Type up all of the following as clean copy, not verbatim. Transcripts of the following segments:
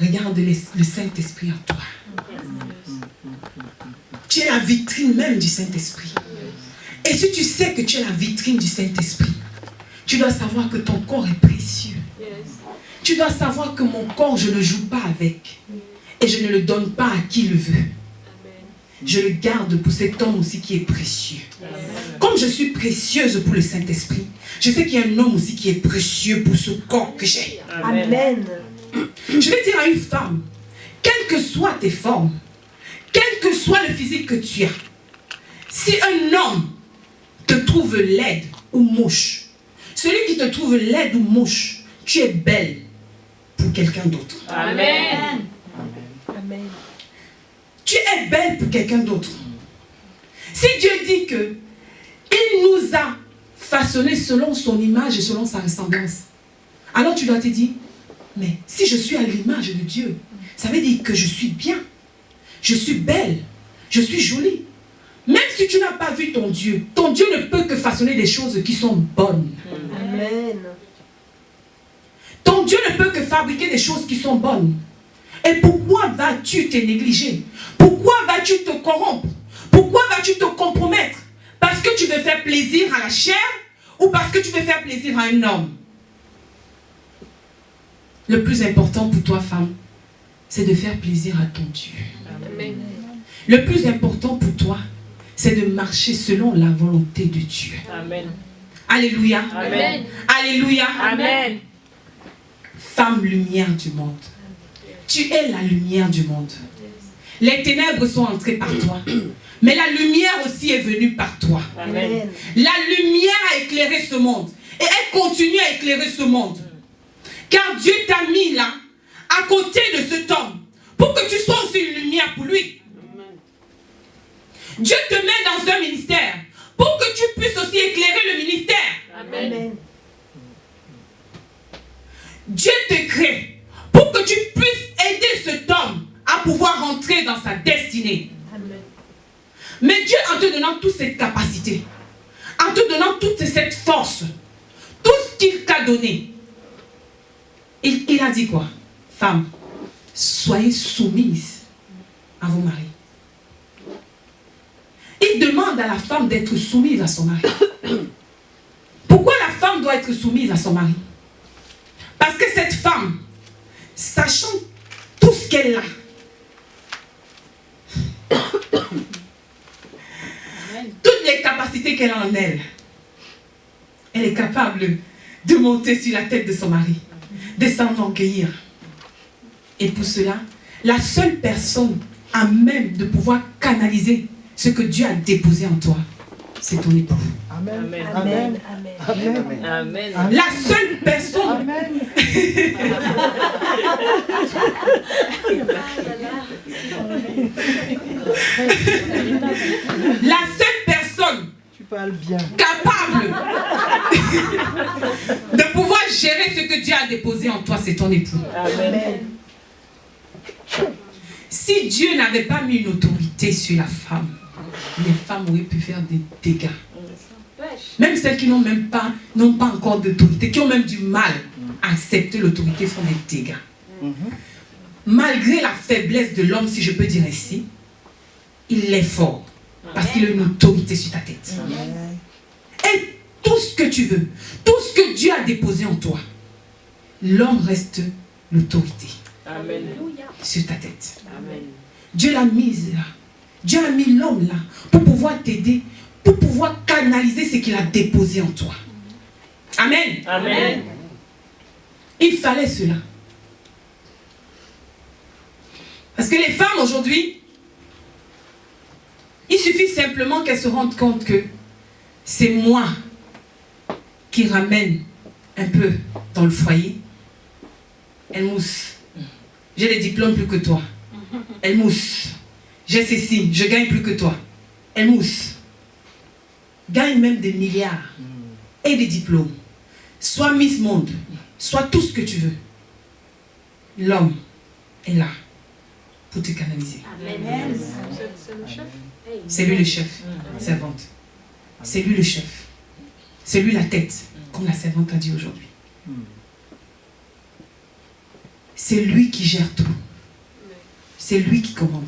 Regarde le Saint-Esprit en toi. Tu es la vitrine même du Saint-Esprit. Et si tu sais que tu es la vitrine du Saint-Esprit, tu dois savoir que ton corps est précieux. Tu dois savoir que mon corps, je ne joue pas avec. Et je ne le donne pas à qui le veut. Je le garde pour cet homme aussi qui est précieux. Comme je suis précieuse pour le Saint-Esprit, je sais qu'il y a un homme aussi qui est précieux pour ce corps que j'ai. Amen. Je vais dire à une femme, quelles que soient tes formes, quel que soit le physique que tu as, si un homme te trouve laide ou moche, celui qui te trouve laide ou moche, tu es belle pour quelqu'un d'autre. Amen. Amen. Tu es belle pour quelqu'un d'autre. Si Dieu dit que il nous a façonnés selon son image et selon sa ressemblance, alors tu dois te dire, mais si je suis à l'image de Dieu, ça veut dire que je suis bien, je suis belle, je suis jolie. Même si tu n'as pas vu ton Dieu ne peut que façonner des choses qui sont bonnes. Amen. Ton Dieu ne peut que fabriquer des choses qui sont bonnes. Et pourquoi vas-tu te négliger? Pourquoi vas-tu te corrompre? Pourquoi vas-tu te compromettre? Parce que tu veux faire plaisir à la chair ou parce que tu veux faire plaisir à un homme? Le plus important pour toi, femme, c'est de faire plaisir à ton Dieu. Amen. Le plus important pour toi, c'est de marcher selon la volonté de Dieu. Amen. Alléluia. Amen. Alléluia. Amen. Femme lumière du monde. Tu es la lumière du monde. Les ténèbres sont entrées par toi. Mais la lumière aussi est venue par toi. Amen. La lumière a éclairé ce monde. Et elle continue à éclairer ce monde. Car Dieu t'a mis là, à côté de cet homme, pour que tu sois aussi une lumière pour lui. Dieu te met dans un ministère, pour que tu puisses aussi éclairer le ministère. Amen. Dieu te crée, pour que tu puisses aider cet homme à pouvoir rentrer dans sa destinée. Amen. Mais Dieu, en te donnant toute cette capacité, en te donnant toute cette force, tout ce qu'il t'a donné, il a dit quoi? Femme, soyez soumise à vos maris. Il demande à la femme d'être soumise à son mari. Pourquoi la femme doit être soumise à son mari? Parce que cette femme, sachant tout ce qu'elle a, toutes les capacités qu'elle a en elle, elle est capable de monter sur la tête de son mari, de s'enorgueillir. Et pour cela, la seule personne à même de pouvoir canaliser ce que Dieu a déposé en toi, c'est ton époux. Amen. Amen. Amen. Amen. La seule personne. Amen. La seule personne Tu parles bien. capable de pouvoir gérer ce que Dieu a déposé en toi, c'est ton époux. Amen. Si Dieu n'avait pas mis une autorité sur la femme, les femmes auraient pu faire des dégâts. Même celles qui n'ont pas encore d'autorité, qui ont même du mal à accepter l'autorité, font des dégâts. Malgré la faiblesse de l'homme, si je peux dire ainsi, il est fort. Parce qu'il a une autorité sur ta tête. Et tout ce que tu veux, tout ce que Dieu a déposé en toi, l'homme reste l'autorité sur ta tête. Amen. Dieu l'a mise là. Dieu a mis l'homme là pour pouvoir t'aider, pour pouvoir canaliser ce qu'il a déposé en toi. Amen. Amen. Il fallait cela. Parce que les femmes aujourd'hui, il suffit simplement qu'elles se rendent compte que c'est moi qui ramène un peu dans le foyer. Elle mousse. J'ai des diplômes plus que toi. Elle mousse. J'ai ceci, je gagne plus que toi. Elle mousse. Gagne même des milliards. Et des diplômes. Sois Miss Monde. Sois tout ce que tu veux. L'homme est là pour te canaliser. Amen. C'est lui le chef, servante. C'est lui le chef. C'est lui la tête, comme la servante a dit aujourd'hui. c'est lui qui gère tout. C'est lui qui commande.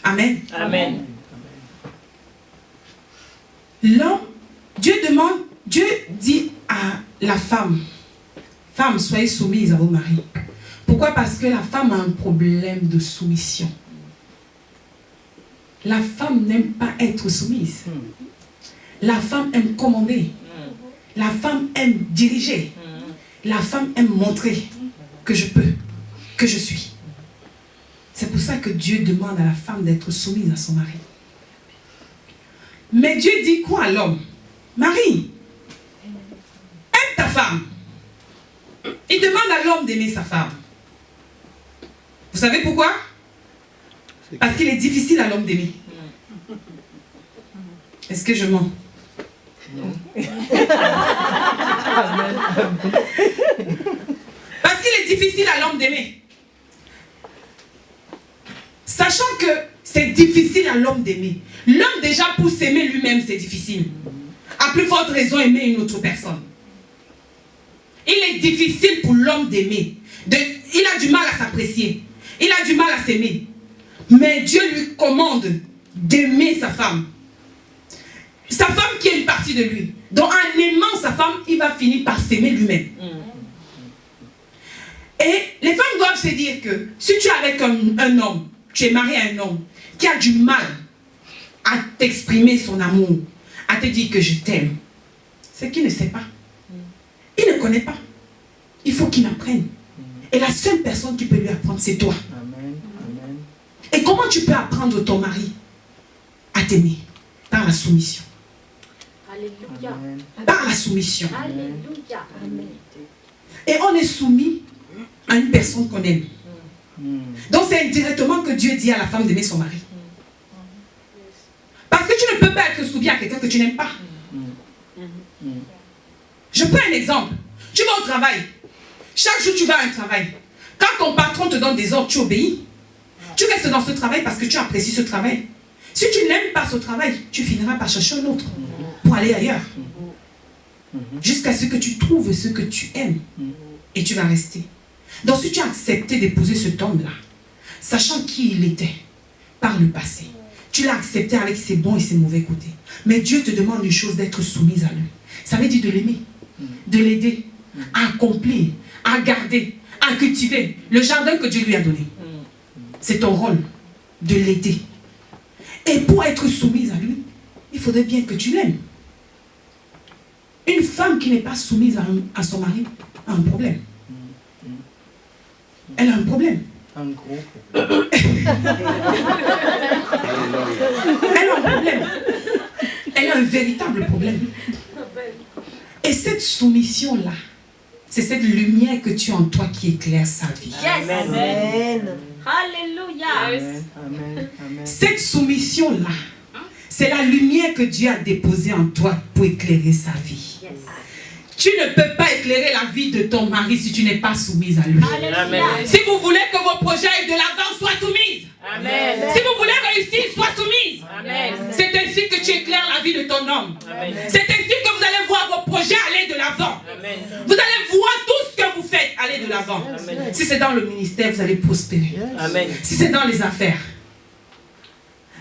Amen. Amen. L'homme, Dieu dit à la femme, femme, soyez soumise à vos maris. Pourquoi? Parce que la femme a un problème de soumission. La femme n'aime pas être soumise. La femme aime commander. La femme aime diriger. La femme aime montrer que je peux, que je suis. C'est pour ça que Dieu demande à la femme d'être soumise à son mari. Mais Dieu dit quoi à l'homme? Marie, aime ta femme. Il demande à l'homme d'aimer sa femme. Vous savez pourquoi? Parce qu'il est difficile à l'homme d'aimer. Est-ce que je mens? Non. Parce qu'il est difficile à l'homme d'aimer. Sachant que c'est difficile à l'homme d'aimer. L'homme déjà pour s'aimer lui-même, c'est difficile. À plus forte raison, aimer une autre personne. Il est difficile pour l'homme d'aimer. Il a du mal à s'apprécier. Il a du mal à s'aimer. Mais Dieu lui commande d'aimer sa femme. Sa femme qui est une partie de lui. Donc en aimant sa femme, il va finir par s'aimer lui-même. Et les femmes doivent se dire que si tu es avec un homme, tu es marié à un homme qui a du mal à t'exprimer son amour, à te dire que je t'aime, c'est qu'il ne sait pas. Il ne connaît pas. Il faut qu'il apprenne. Et la seule personne qui peut lui apprendre, c'est toi. Amen. Amen. Et comment tu peux apprendre ton mari à t'aimer? Par la soumission. Alléluia. Amen. Par la soumission. Alléluia. Amen. Et on est soumis à une personne qu'on aime. Donc c'est indirectement que Dieu dit à la femme d'aimer son mari. Parce que tu ne peux pas être soumis à quelqu'un que tu n'aimes pas. Je prends un exemple. Tu vas au travail. Chaque jour tu vas à un travail. Quand ton patron te donne des ordres, tu obéis. Tu restes dans ce travail parce que tu apprécies ce travail. Si tu n'aimes pas ce travail, tu finiras par chercher un autre pour aller ailleurs. Jusqu'à ce que tu trouves ce que tu aimes. Et tu vas rester. Donc si tu as accepté d'épouser cet homme-là, sachant qui il était par le passé, tu l'as accepté avec ses bons et ses mauvais côtés. Mais Dieu te demande une chose, d'être soumise à lui. Ça veut dire de l'aimer, de l'aider, à accomplir, à garder, à cultiver le jardin que Dieu lui a donné. C'est ton rôle de l'aider. Et pour être soumise à lui, il faudrait bien que tu l'aimes. Une femme qui n'est pas soumise à son mari a un problème. Elle a un problème. Un gros. Elle a un problème. Elle a un véritable problème. Et cette soumission-là, c'est cette lumière que tu as en toi qui éclaire sa vie. Yes. Amen. Alléluia. Amen. Amen. Amen. Cette soumission-là, c'est la lumière que Dieu a déposée en toi pour éclairer sa vie. Yes. Tu ne peux pas éclairer la vie de ton mari si tu n'es pas soumise à lui. Alléluia. Si vous voulez que vos projets aillent de l'avant, soient soumises. Amen. Si vous voulez réussir, sois soumise. Amen. C'est ainsi que tu éclaires la vie de ton homme. Amen. C'est ainsi que vous allez voir vos projets aller de l'avant. Amen. Vous allez voir tout ce que vous faites aller de l'avant. Amen. Si c'est dans le ministère, vous allez prospérer. Amen. Si c'est dans les affaires,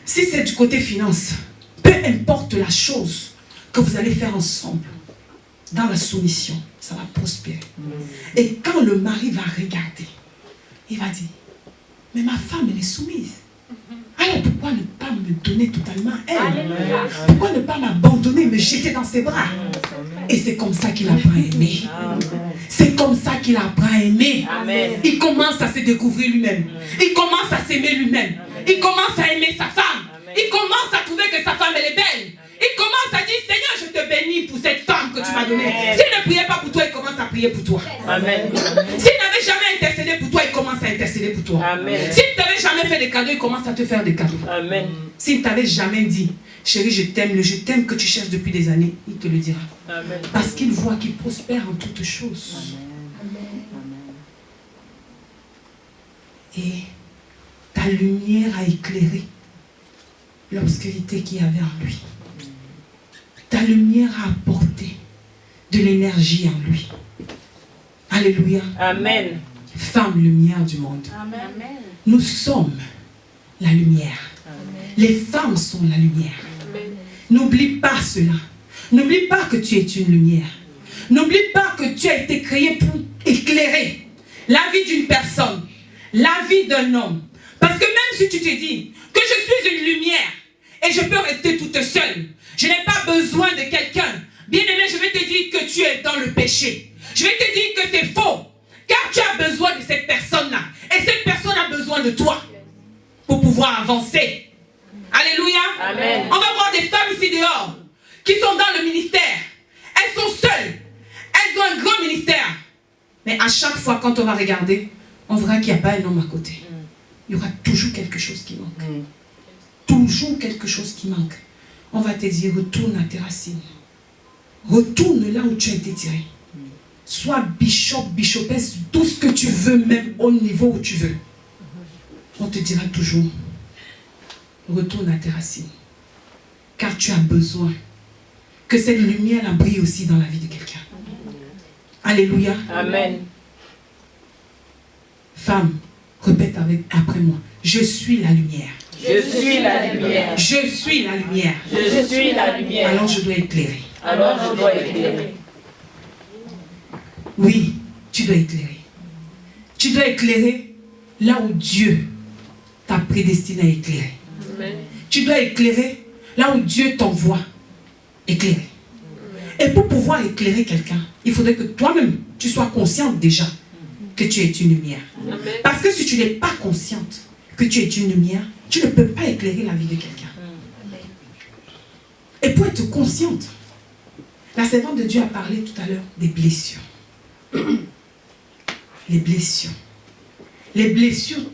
si c'est du côté finance, peu importe la chose que vous allez faire ensemble, dans la soumission, ça va prospérer. Et quand le mari va regarder, il va dire, mais ma femme, elle est soumise. Alors pourquoi ne pas me donner totalement à elle? Alléluia. Pourquoi ne pas m'abandonner, me jeter dans ses bras? Et c'est comme ça qu'il apprend à aimer. C'est comme ça qu'il apprend à aimer. Amen. Il commence à se découvrir lui-même. Il commence à s'aimer lui-même. Il commence à aimer sa femme. Il commence à trouver que sa femme, elle est belle. Il commence à dire, Seigneur, je te bénis pour cette femme que tu m'as donnée. S'il ne priait pas pour toi, il commence à prier pour toi. Amen. S'il n'avait jamais intercédé pour toi, il commence à intercéder pour toi. Amen. S'il ne t'avait jamais fait des cadeaux, il commence à te faire des cadeaux. Amen. S'il ne t'avait jamais dit, chérie, je t'aime, le je t'aime que tu cherches depuis des années, il te le dira. Amen. Parce qu'il voit qu'il prospère en toutes choses. Et ta lumière a éclairé l'obscurité qu'il y avait en lui. Ta lumière a apporté de l'énergie en lui. Alléluia. Amen. femme lumière du monde. Amen. Nous sommes la lumière. Les femmes sont la lumière. N'oublie pas cela. N'oublie pas que tu es une lumière. N'oublie pas que tu as été créé pour éclairer la vie d'une personne, la vie d'un homme. Parce que même si tu te dis que je suis une lumière et je peux rester toute seule, je n'ai pas besoin de quelqu'un. Bien-aimé, je vais te dire que tu es dans le péché. Je vais te dire que c'est faux. Car tu as besoin de cette personne-là. Et cette personne a besoin de toi pour pouvoir avancer. Alléluia. Amen. On va voir des femmes ici dehors qui sont dans le ministère. Elles sont seules. Elles ont un grand ministère. Mais à chaque fois, quand on va regarder, on verra qu'il n'y a pas un homme à côté. Il y aura toujours quelque chose qui manque. Toujours quelque chose qui manque. On va te dire, retourne à tes racines. Retourne là où tu as été tiré. Sois bishop, bishopesse, tout ce que tu veux, même au niveau où tu veux. On te dira toujours, retourne à tes racines. Car tu as besoin que cette lumière la brille aussi dans la vie de quelqu'un. Alléluia. Amen. Femme, répète après moi. Je suis la lumière. Je suis la lumière. Je suis la lumière. Je suis la lumière. Alors je dois éclairer. Alors je dois éclairer. Oui, tu dois éclairer. Tu dois éclairer là où Dieu t'a prédestiné à éclairer. Amen. Tu dois éclairer là où Dieu t'envoie éclairer. Et pour pouvoir éclairer quelqu'un, il faudrait que toi-même, tu sois consciente déjà que tu es une lumière. Amen. Parce que si tu n'es pas consciente que tu es une lumière, tu ne peux pas éclairer la vie de quelqu'un. Et pour être consciente, la servante de Dieu a parlé tout à l'heure des blessures. Les blessures. Les blessures